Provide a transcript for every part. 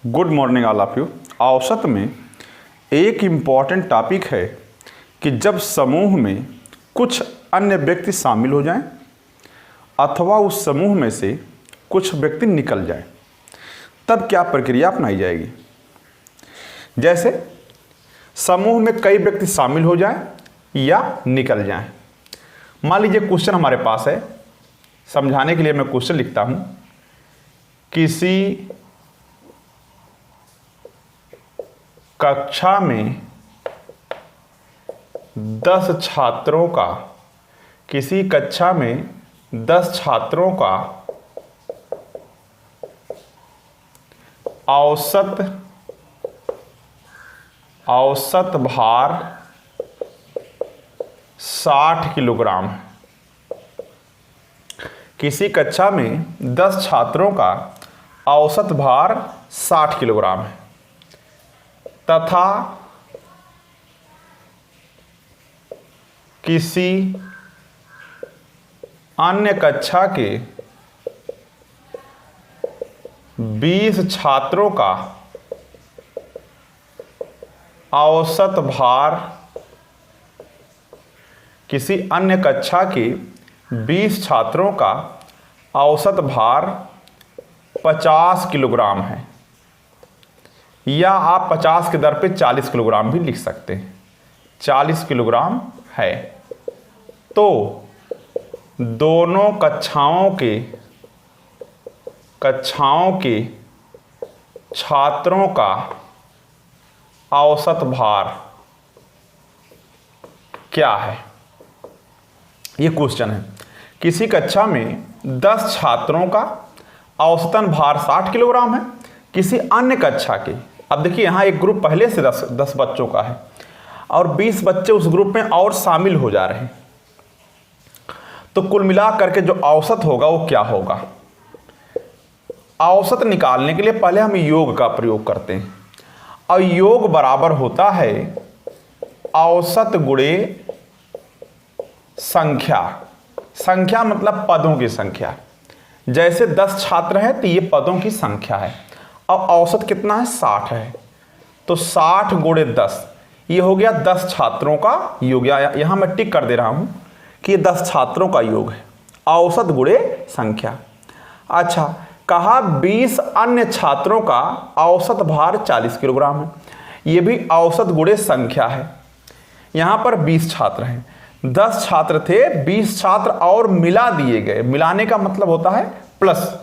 Good morning all of you. औसत में एक इम्पॉर्टेंट टॉपिक है कि जब समूह में कुछ अन्य व्यक्ति शामिल हो जाएं अथवा उस समूह में से कुछ व्यक्ति निकल जाएं, तब क्या प्रक्रिया अपनाई जाएगी। जैसे समूह में कई व्यक्ति शामिल हो जाएं या निकल जाएं। मान लीजिए क्वेश्चन हमारे पास है, समझाने के लिए मैं क्वेश्चन लिखता हूं। किसी कक्षा में 10 छात्रों का औसत भार 60 किलोग्राम है। किसी कक्षा में 10 छात्रों का औसत भार 60 किलोग्राम है तथा किसी अन्य कक्षा के 20 छात्रों का औसत भार 50 किलोग्राम है, या आप 50 के दर पे 40 किलोग्राम भी लिख सकते हैं। 40 किलोग्राम है तो दोनों कक्षाओं के छात्रों का औसत भार क्या है। ये क्वेश्चन है। किसी कक्षा में 10 छात्रों का औसतन भार 60 किलोग्राम है। किसी अन्य कक्षा के, अब देखिए यहाँ एक ग्रुप पहले से 10 बच्चों का है और 20 बच्चे उस ग्रुप में और शामिल हो जा रहे हैं, तो कुल मिला करके जो औसत होगा वो क्या होगा। औसत निकालने के लिए पहले हम योग का प्रयोग करते हैं और योग बराबर होता है औसत गुणे संख्या। संख्या मतलब पदों की संख्या। जैसे 10 छात्र हैं तो ये पदों की संख्या है और औसत कितना है, 60 है, तो 60 गुणे 10, ये हो गया 10 छात्रों का योग। यहां मैं टिक कर दे रहा हूं कि ये 10 छात्रों का योग है, औसत गुणे संख्या। अच्छा, कहा 20 अन्य छात्रों का औसत भार 40 किलोग्राम है, ये भी औसत गुणे संख्या है। यहां पर 20 छात्र हैं, 10 छात्र थे, 20 छात्र और मिला दिए गए। मिलाने का मतलब होता है प्लस,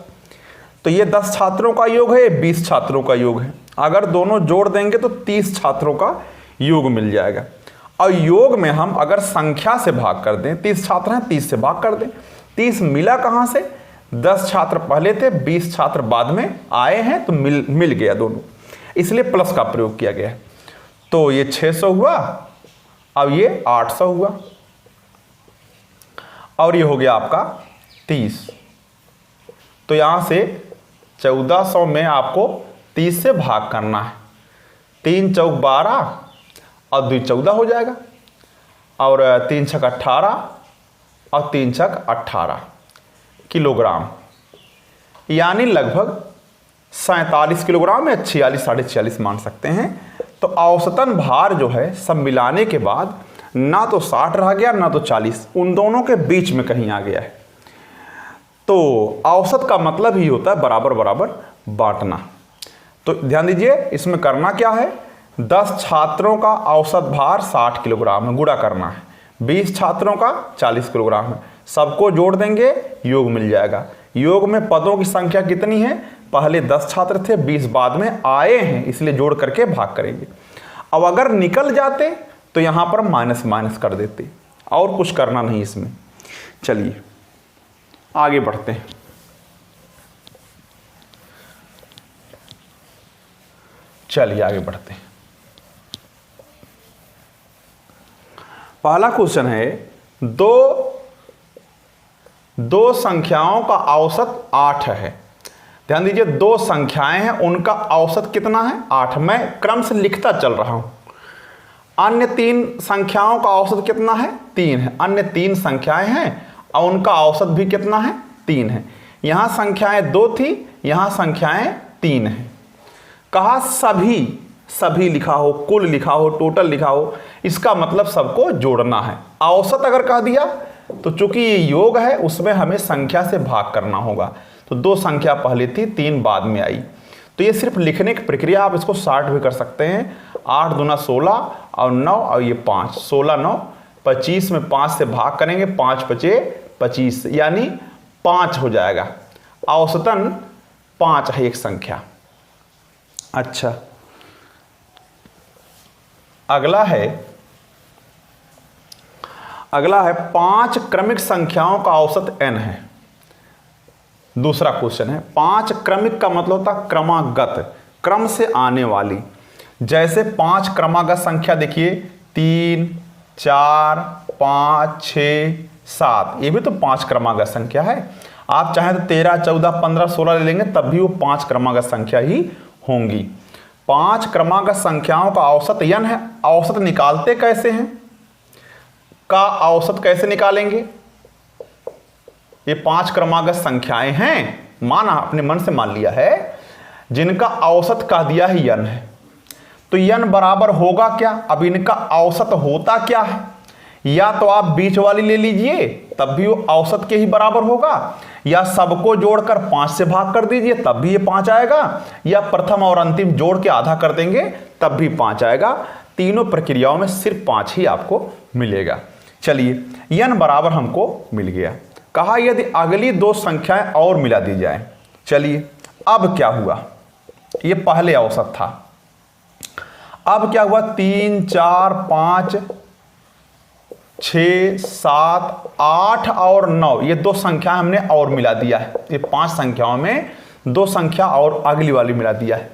तो ये 10 छात्रों का योग है, 20 छात्रों का योग है। अगर दोनों जोड़ देंगे तो 30 छात्रों का योग मिल जाएगा। और योग में हम अगर संख्या से भाग कर दें, 30 छात्र हैं, 30 से भाग कर दें। 30 मिला कहां से, 10 छात्र पहले थे, 20 छात्र बाद में आए हैं, तो मिल गया दोनों, इसलिए प्लस का प्रयोग किया गया है। तो ये 600 हुआ, अब ये 800 हुआ और ये हो गया आपका 30। तो यहां से 1400 में आपको 30 से भाग करना है। 3 चौक 12 और 2 14 हो जाएगा, और 3 छक 18 और 3 छक 18 किलोग्राम, यानी लगभग 47 किलोग्राम या 46 साढ़े 46 मान सकते हैं। तो औसतन भार जो है सब मिलाने के बाद ना तो 60 रह गया ना तो 40, उन दोनों के बीच में कहीं आ गया है। तो औसत का मतलब ही होता है बराबर बराबर बांटना। तो ध्यान दीजिए, इसमें करना क्या है, 10 छात्रों का औसत भार 60 किलोग्राम है, गुणा करना है। 20 छात्रों का 40 किलोग्राम है, सबको जोड़ देंगे, योग मिल जाएगा। योग में पदों की संख्या कितनी है, पहले 10 छात्र थे, 20 बाद में आए हैं, इसलिए जोड़ करके भाग करेंगे। अब अगर निकल जाते तो यहां पर माइनस माइनस कर देते, और कुछ करना नहीं इसमें। चलिए आगे बढ़ते हैं। पहला क्वेश्चन है, दो संख्याओं का औसत 8 है। ध्यान दीजिए, 2 संख्याएं हैं, उनका औसत कितना है, 8। मैं क्रम से लिखता चल रहा हूं। अन्य 3 संख्याओं का औसत कितना है, 3 है। अन्य 3 संख्याएं हैं और उनका औसत भी कितना है, 3 है। यहां संख्याएं 2 थी, यहां संख्याएं 3 हैं। कहा सभी लिखा हो, कुल लिखा हो, टोटल लिखा हो, इसका मतलब सबको जोड़ना है। औसत अगर कह दिया तो चूंकि ये योग है उसमें हमें संख्या से भाग करना होगा। तो 2 संख्या पहले थी, 3 बाद में आई। तो ये सिर्फ लिखने की प्रक्रिया, आप इसको शॉर्ट भी कर सकते हैं। 8 दूना 16 और 9 और ये 5, 16 9 25 में 5 से भाग करेंगे, 5 पचे 25 यानी 5 हो जाएगा। औसतन 5 है एक संख्या। अच्छा, अगला है 5 क्रमिक संख्याओं का औसत n है। दूसरा क्वेश्चन है 5 क्रमिक का मतलब होता है क्रमागत, क्रम से आने वाली। जैसे 5 क्रमागत संख्या देखिए 3 4 5 6 7, ये भी तो 5 क्रमागत संख्या है। आप चाहें तो 13 14 15 16 ले लेंगे तब भी वो 5 क्रमागत संख्या ही होंगी। 5 क्रमागत संख्याओं का औसत n है। औसत निकालते कैसे हैं? का औसत कैसे निकालेंगे? ये 5 क्रमागत संख्याएं हैं, माना अपने मन से मान लिया है, जिनका औसत कह दिया ही n है। तो n बराबर होगा क्या? अब इनका औसत होता क्या है? या तो आप बीच वाली ले लीजिए तब भी वो औसत के ही बराबर होगा, या सबको जोड़कर 5 से भाग कर दीजिए तब भी ये 5 आएगा, या प्रथम और अंतिम जोड़ के आधा कर देंगे तब भी 5 आएगा। तीनों प्रक्रियाओं में सिर्फ 5 ही आपको मिलेगा। चलिए n बराबर हमको मिल गया। कहा यदि अगली 2 संख्याएं और मिला दी जाए। चलिए अब क्या हुआ, ये पहले औसत था, अब क्या हुआ 3 4 5 6 7 8 और 9, ये 2 संख्या हमने और मिला दिया है। ये 5 संख्याओं में 2 संख्या और अगली वाली मिला दिया है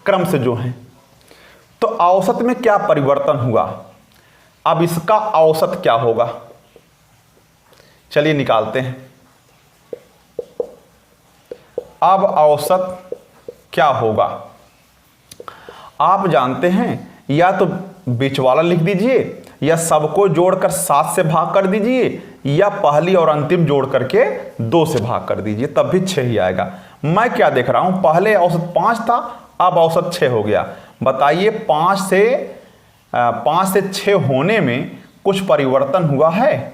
क्रम से जो है। तो औसत में क्या परिवर्तन हुआ? अब इसका औसत क्या होगा, चलिए निकालते हैं। अब औसत क्या होगा आप जानते हैं, या तो बीच वाला लिख दीजिए, या सबको जोड़कर 7 से भाग कर दीजिए, या पहली और अंतिम जोड़ करके 2 से भाग कर दीजिए तब भी 6 ही आएगा। मैं क्या देख रहा हूं, पहले औसत 5 था, अब औसत 6 हो गया। बताइए 5 से 6 होने में कुछ परिवर्तन हुआ है?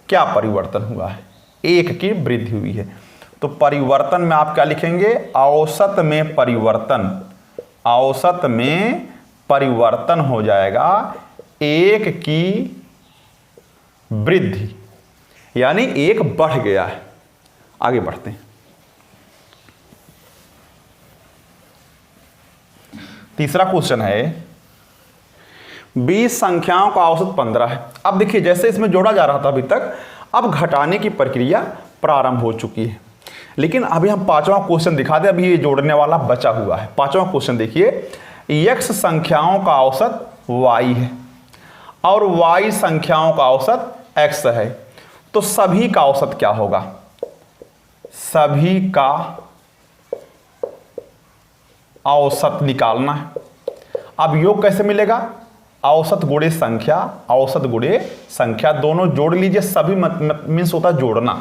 क्या परिवर्तन हुआ है? 1 की वृद्धि हुई है। तो परिवर्तन में आप क्या लिखेंगे? औसत में परिवर्तन, औसत में परिवर्तन हो जाएगा 1 की वृद्धि, यानी 1 बढ़ गया है। आगे बढ़ते हैं। तीसरा क्वेश्चन है 20 संख्याओं का औसत 15 है। अब देखिए जैसे इसमें जोड़ा जा रहा था अभी तक, अब घटाने की प्रक्रिया प्रारंभ हो चुकी है। लेकिन अभी हम 5वां क्वेश्चन दिखा दें, अभी ये जोड़ने वाला बचा हुआ है। 5वां क्वेश्चन देखिए, x संख्याओं का औसत y है और y संख्याओं का औसत x है। तो सभी का औसत क्या होगा? सभी का औसत निकालना है। अब योग कैसे मिलेगा? औसत गुणे संख्या, औसत गुणे संख्या दोनों जोड़ लीजिए। सभी मीन्स होता जोड़ना।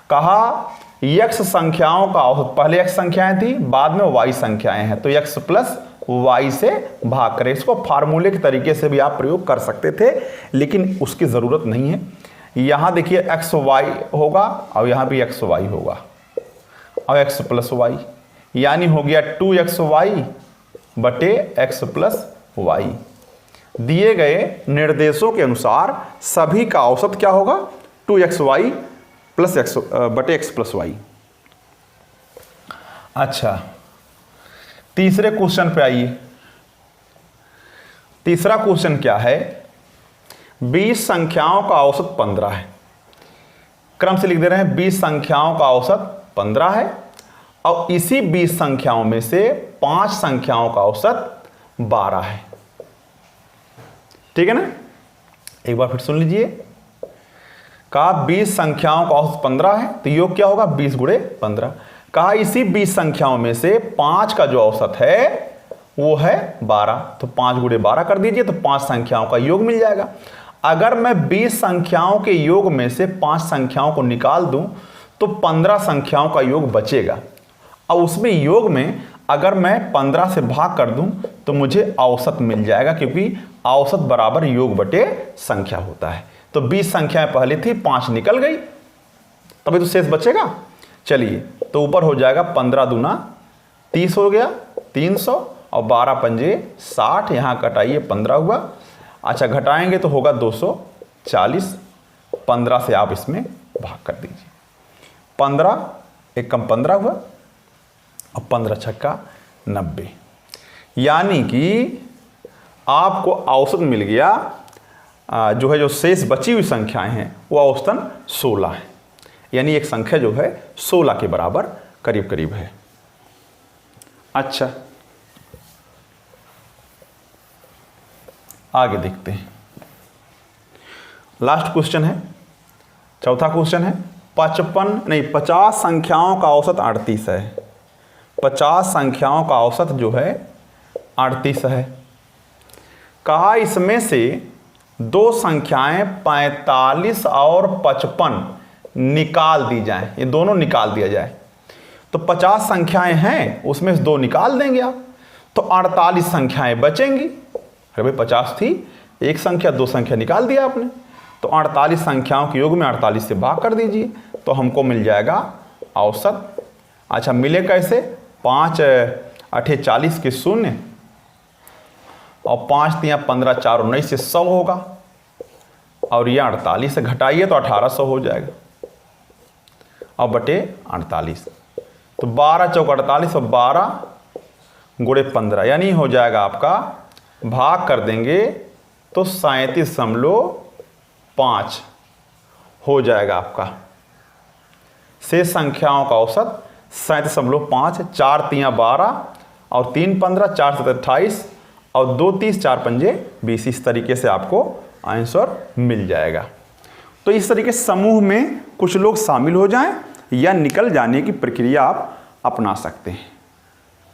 कहा x संख्याओं का औसत, पहले x संख्याएं थी बाद में y संख्याएं हैं, तो x प्लस y से भाग करें। इसको फार्मूले के तरीके से भी आप प्रयोग कर सकते थे, लेकिन उसकी ज़रूरत नहीं है। यहाँ देखिए एक्स वाई होगा और यहाँ भी एक्स वाई होगा और एक्स प्लस वाई, यानी हो गया 2xy बटे एक्स प्लस वाई। दिए गए निर्देशों के अनुसार सभी का औसत क्या होगा? 2xy प्लस एक्स बटे एक्स प्लस वाई। अच्छा, तीसरे क्वेश्चन पे आइए। तीसरा क्वेश्चन क्या है? 20 संख्याओं का औसत 15 है। क्रम से लिख दे रहे हैं, 20 संख्याओं का औसत 15 है और इसी 20 संख्याओं में से 5 संख्याओं का औसत 12 है। ठीक है ना? एक बार फिर सुन लीजिए। कहा 20 संख्याओं का औसत 15 है, तो योग क्या होगा? 20 गुणे 15। कहा इसी 20 संख्याओं में से 5 का जो औसत है वो है 12, तो 5 गुणे 12 कर दीजिए, तो 5 संख्याओं का योग मिल जाएगा। अगर मैं 20 संख्याओं के योग में से 5 संख्याओं को निकाल दूं तो 15 संख्याओं का योग बचेगा और उसमें योग में अगर मैं 15 से भाग कर दूं तो मुझे औसत मिल जाएगा, क्योंकि औसत बराबर योग बटे संख्या होता है। तो 20 संख्याएं पहले थी, 5 निकल गई, तभी तो शेष बचेगा। चलिए, तो ऊपर हो जाएगा 15 दूना 30 हो गया 300, और 12 पंजे 60, यहाँ घटाइए 15 हुआ। अच्छा, घटाएंगे तो होगा 240, 15 से आप इसमें भाग कर दीजिए। 15 एक कम 15 हुआ, और 15 छक्का 90, यानी कि आपको औसत मिल गया। जो है जो शेष बची हुई संख्याएं हैं वो औसतन 16 है, यानी एक संख्या जो है 16 के बराबर करीब करीब है। अच्छा, आगे देखते हैं। लास्ट क्वेश्चन है, चौथा क्वेश्चन है। 50 संख्याओं का औसत 38 है। 50 संख्याओं का औसत जो है 38 है। कहा इसमें से दो संख्याएं 45 और 55 निकाल दी जाएं, ये दोनों निकाल दिया जाए। तो 50 संख्याएं हैं, उसमें से 2 निकाल देंगे आप, तो 48 संख्याएं बचेंगी। अरे भाई 50 थी, एक संख्या 2 संख्या निकाल दिया आपने, तो 48 संख्याओं के योग में 48 से भाग कर दीजिए, तो हमको मिल जाएगा औसत। अच्छा, मिले कैसे? 5 8 40 के 0, और 5 3 15 4 19 से 100 होगा, और ये 48 से घटाइए तो 1800 हो जाएगा, और बटे 48, तो 12 चौक 48 और 12 गुणे 15, यानी हो जाएगा आपका, भाग कर देंगे तो 37.5 हो जाएगा आपका। शेष संख्याओं का औसत 37.5, 4 3 12 और 3 15, 4 7 28 और 2 30, 4 पंजे 20। इस तरीके से आपको आंसर मिल जाएगा। तो इस तरीके समूह में कुछ लोग शामिल हो जाएं या निकल जाने की प्रक्रिया आप अपना सकते हैं।